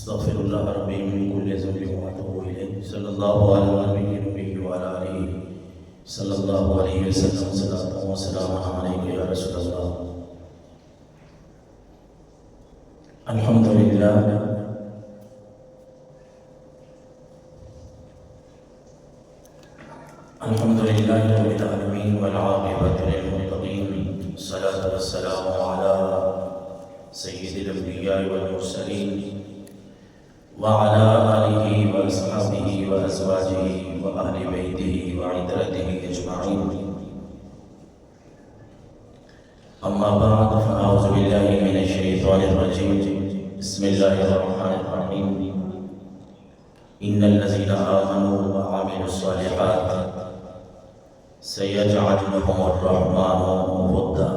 استغفر الله ربي من كل ذنب واتوب اليه صلى الله على نبيه وعلى اله صلى الله عليه وسلم صلاة وسلام عليك يا رسول الله. الحمد لله الحمد لله رب العالمين والعاقبة للمتقين، الصلاة والسلام على سيد الأنبياء والمرسلين وعلى آله وأصحابه وأزواجه وأهل بيته وعترته أجمعين. أما بعد فأعوذ بالله من الشيطان الرجيم. بسم الله الرحمن الرحيم. إن الذين آمنوا وعملوا الصالحات سيجعل لهم الرحمن ودا.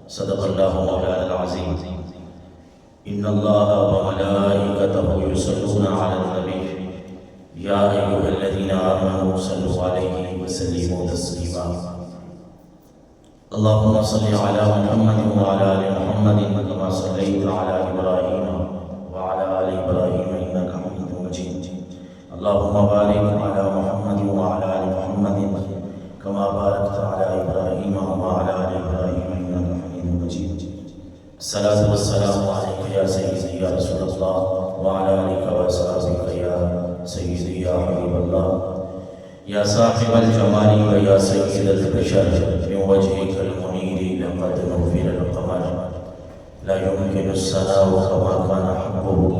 صدق الله مولانا العظيم. إن الله وملائكته يصلون على النبي يا أيها الذين آمنوا صلوا عليه وسلموا تسليما. اللهم صل على محمد وعلى آل محمد كما صليت على إبراهيم وعلى آل إبراهيم إنك حميد مجيد. اللهم بارك على محمد وعلى آل محمد كما باركت على إبراهيم وعلى آل إبراهيم إنك حميد مجيد. الصلاة والسلام عليك يا سيدي يا رسول الله وعلى آلك وأصحابك يا سيدي يا حبيب الله يا صاحب الجمال ويا سيد البشر. من وجهك المنير لقد نوفر القمر لا يمكن الثناء كما كان حقه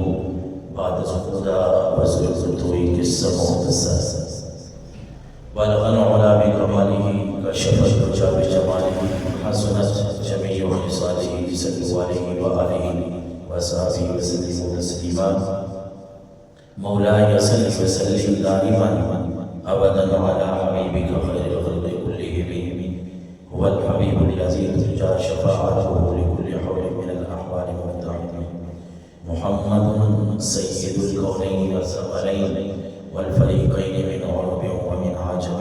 بعد الهدى وزلزلت السماء والساس. بلغ العلا بكماله كشف الدجى بجماله حسنت جميع خصاله. صلوا عليه وآله وصحبه وسلموا تسليما. مولاي صل وسلم دائما أبدا على حبيبك خير الخلق كلهم. هو الحبيب الذي ترجى شفاعته لكل حول من الأحوال والتعظيم. محمد سيد الكونين والثقلين والفريقين من عرب ومن عجم.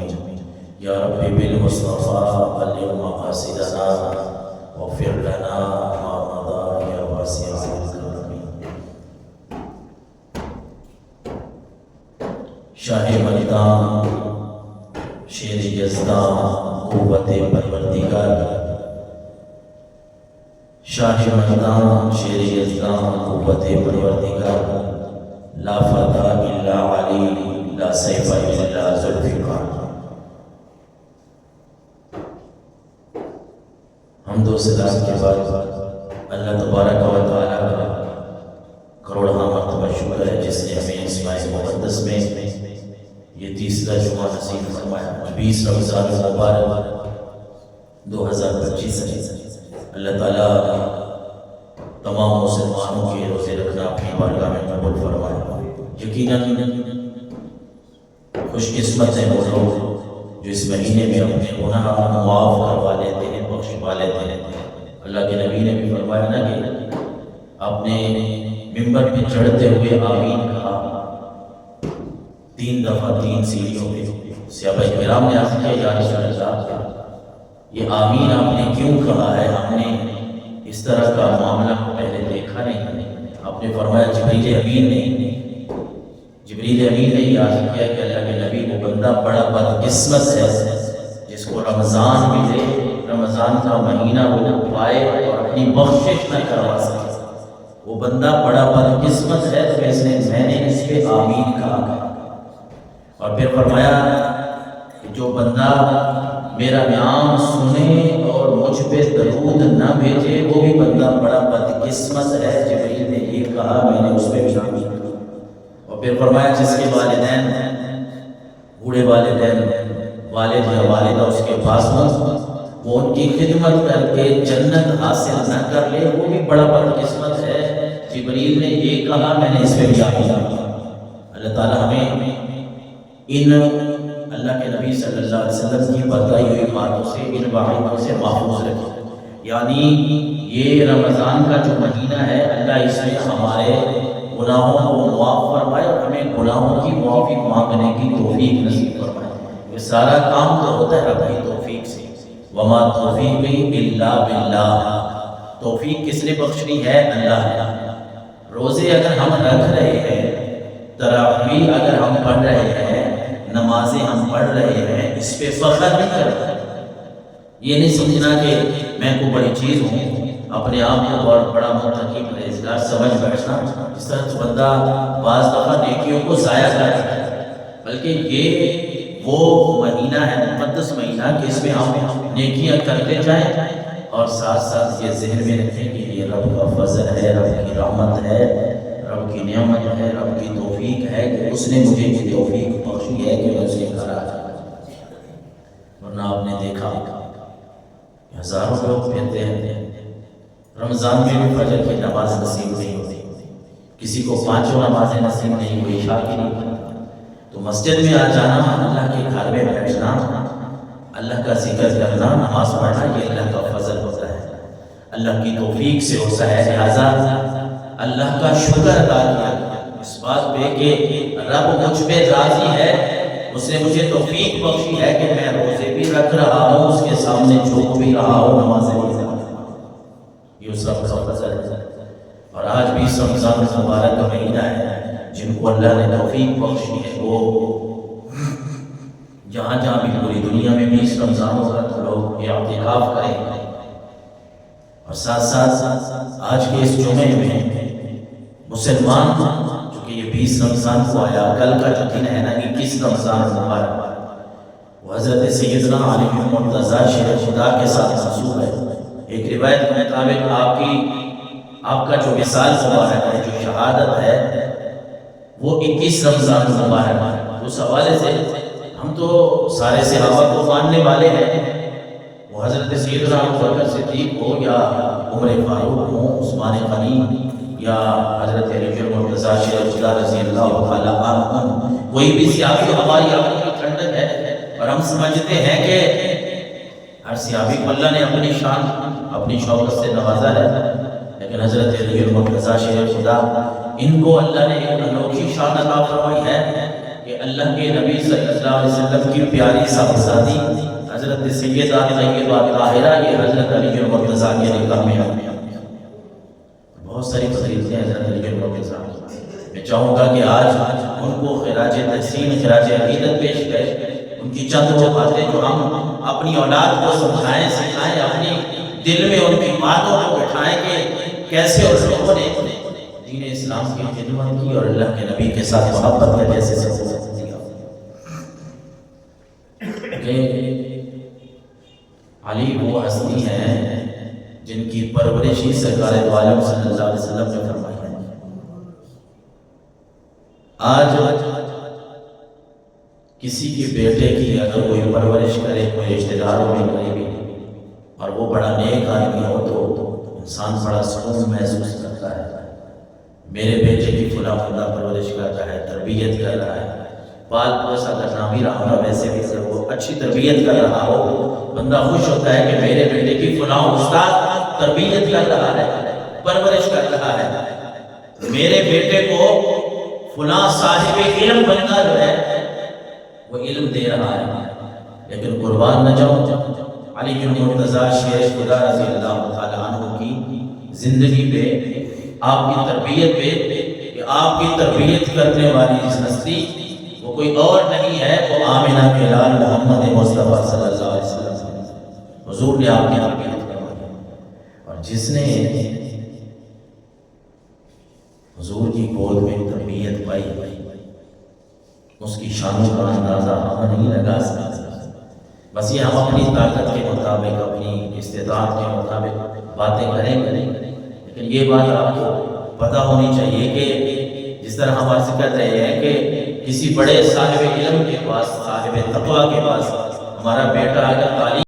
يا رب بالمصطفى بلغ مقاصدنا واغفر لنا ما مضى يا واسع الكرم. شاہ مردان شیر یزدان قوت پروردگار. شاہ مردان شیر یزدان قوت پروردگار. لا فتح الا علی لا سیف الا ذوالفقار. حمد و ثنا کے بعد اللہ تبارک و تعالیٰ کا کروڑہ مرتبہ شکر ہے جس نے ہمیں اس ماہ مقدس میں یہ تیسرا جمعہ نصیب فرمایا. 20 رمضان المبارک 2025 اللہ تعالیٰ تمام مسلمانوں کے روزے رکھنا اپنی بارگاہ میں قبول فرمائے. یقیناً خوش قسمت ہیں وہ لوگ جو اس مہینے میں اپنے گناہ معاف کروا لیتے ہیں، بخشوا لیتے ہیں. اللہ کے نبی نے بھی فرمایا نا کہ آپ نے ممبر پہ چڑھتے ہوئے آمین کہا 3 دفعہ 3 سیڑھیوں پہ. صحابہ کرام نے عرض کیا یا رسول اللہ یہ آمین آپ نے کیوں کہا ہے؟ ہم نے اس طرح کا معاملہ پہلے دیکھا نہیں. آپ نے فرمایا جبریل امین نے یہ عرض کیا کہ اللہ کے نبی وہ بندہ بڑا بدقسمت ہے جس کو رمضان ملے، رمضان کا مہینہ وہ پائے اور اپنی بخشش نہ کروا سکے. وہ بندہ بڑا بدقسمت ہے. تو میں نے اس پہ آمین کہا. اور پھر فرمایا کہ جو بندہ میرا نام سنے اور مجھ پہ درود نہ بھیجے وہ بھی بندہ بڑا بدقسمت ہے. جبریل نے یہ کہا، میں نے اس پہ بھی آمین. اور پھر فرمایا جس کے والدین بوڑھے والدین والد یا والدہ اس کے پاس ہوں وہ ان کی خدمت کر کے جنت حاصل نہ کر لے وہ بھی بڑا بدقسمت ہے. جبریل نے یہ کہا، میں نے اس پہ بھی آمین. اللہ تعالیٰ ہمیں ان اللہ کے نبی صلی اللہ علیہ وسلم کی بتائی ہوئی باتوں سے، ان وعیدوں سے محفوظ رکھے. یعنی یہ رمضان کا جو مہینہ ہے اللہ اس میں ہمارے گناہوں کو معاف فرمائے اور ہمیں گناہوں کی معافی مانگنے کی توفیق نصیب فرمائے. یہ سارا کام تو ہوتا ہے رب کی توفیق سے. وما توفیقی الا باللہ. توفیق کس نے بخشنی ہے؟ اللہ نے. روزے اگر ہم رکھ رہے ہیں، تراویح اگر ہم پڑھ رہے ہیں، نمازیں ہم پڑھ رہے ہیں، اس پہ فخر نہیں کرنا۔ یہ نہیں سمجھنا کہ میں کوئی بڑی چیز ہوں، اپنے آپ کو بہت بڑا متقی پرہیزگار سمجھ بیٹھنا، اس طرح تو بندہ بعض دفعہ نیکیوں کو ضائع کرتا ہے۔ بلکہ یہ وہ مہینہ ہے، مقدس مہینہ، کہ اس میں ہم نیکیاں کرتے جائیں، اور ساتھ ساتھ یہ ذہن میں رکھیں کہ یہ رب کا فضل ہے، رب کی رحمت ہے، رب کی نعمت ہے، رب کی توفیق ہے کہ اس نے مجھے یہ توفیق بخشی ہے کہ میں اسے گھر آ جاؤں۔ ورنہ آپ نے دیکھا ہزاروں لوگ پھرتے ہیں، رمضان میں بھی فجر کی نماز نصیب نہیں ہوتی، کسی کو 5 نمازیں نصیب نہیں ہوئی، عشاء کی نہیں۔ تو مسجد میں آ جانا، اللہ کے گھر میں بیٹھنا، اللہ کا ذکر کرنا، نماز پڑھنا، یہ اللہ کا فضل ہوتا ہے، اللہ کی توفیق سے ہوتا ہے۔ لہٰذا اللہ کا شکر ادا کیا اس بات پہ کہ رب مجھ پہ راضی ہے، اس نے مجھے توفیق بخشی ہے کہ میں روزے بھی رکھ رہا ہوں، اس کے سامنے جھک بھی رہا ہوں، نمازیں بھی پڑھ رہا ہوں۔ یہ اس رب کا فضل ہے۔ اور آج بھی رمضان مبارک کا مہینہ ہے، جن کو اللہ نے توفیق بخشی ہے، وہ جہاں جہاں بھی پوری دنیا میں 20 رمضان ہوگا تو لوگ اعتکاف کریں گے۔ اور ساتھ ساتھ آج کے اس جمعے میں مسلمان، چونکہ یہ 20 رمضان کو آیا، کل کا جو دن ہے نا 21 رمضان مبارک، وہ حضرت سیدنا علی مرتضیٰ شیر خدا کے ساتھ منسوب ہے۔ ایک روایت کے مطابق آپ کا جو وصال مبارک ہے، جو شہادت ہے، وہ 21 رمضان مبارک ہے۔ اس حوالے سے ہم تو سارے صحابہ کو ماننے والے ہیں، وہ حضرت سیدنا ابوبکر صدیق ہو یا عمر فاروق ہو، عثمان غنی یا حضرت علی مرتضیٰ شیر خدا رضی اللہ تعالیٰ عنہ، کوئی بھی صحابی ہماری آنکھوں کی ٹھنڈک ہے۔ اور ہم سمجھتے ہیں کہ ہر صحابی کو اللہ نے اپنی شان، اپنی شوکت سے نوازا ہے، لیکن حضرت علی مرتضیٰ شیر خدا، ان کو اللہ نے ایک انوکھی شان عطا فرمائی ہے کہ اللہ کے نبی صلی اللہ علیہ وسلم کی پیاری صاحبزادی حضرت سیدہ طیبہ طاہرہ، یہ حضرت علی مرتضیٰ کے نکاح میں آئی۔ بہت ساری فضیلتیں حضرت علی مرتضیٰ۔ میں چاہوں گا کہ آج ان کو خراج تحسین، خراج عقیدت پیش کریں، ان کی چند وہ باتیں جو ہم اپنی اولاد کو سمجھائیں، سکھائیں، اپنی دل میں ان کی باتوں کو بٹھائیں کہ کیسے ان لوگوں نے دین اسلام کی خدمت کی اور اللہ کے نبی کے ساتھ محبت کا کیسے سلسلہ دیا۔ علی وہ ہستی ہیں جن کی پرورش ہی سرکار دو عالم صلی اللہ علیہ وسلم نے فرمائی ہے۔ آج کسی کے بیٹے کی اگر کوئی پرورش کرے، کوئی رشتہ داروں میں قریبی، اور وہ بڑا نیک آدمی ہو تو انسان بڑا سکون محسوس کرتا ہے۔ میرے بیٹے کی فلاں بندہ پرورش کر رہا ہے، تربیت کر رہا ہے، پال پوس اگر نہ بھی رہا ہو، ویسے بھی اگر وہ اچھی تربیت کر رہا ہو، بندہ خوش ہوتا ہے کہ میرے بیٹے کی فلاں استاد تربیت کر رہا ہے، پرورش کر رہا ہے، میرے بیٹے کو فلاں صاحب علم بندہ جو ہے وہ علم دے رہا ہے۔ لیکن قربان نہ جاؤں علی مرتضیٰ شیر خدا رضی اللہ تعالیٰ عنہ کی زندگی پہ، آپ کی تربیت پہ، کہ آپ کی تربیت کرنے والی اس ہستی وہ کوئی اور نہیں ہے، وہ آمنہ کے لال محمد مصطفیٰ صلی اللہ علیہ وسلم، حضور نے آپ کی تربیت کروائی۔ اور جس نے حضور کی گود میں تربیت پائی، اس کی شانوں کا اندازہ ہم نہیں لگا سکتے۔ بس یہ ہم اپنی طاقت کے مطابق، اپنی استطاعت کے مطابق باتیں کریں گے، لیکن یہ بات آپ کو پتہ ہونی چاہیے کہ جس طرح ہم عرض کر رہے ہیں کہ کسی بڑے صاحب علم کے پاس، صاحب تقویٰ کے پاس ہمارا بیٹا اگر تعلیم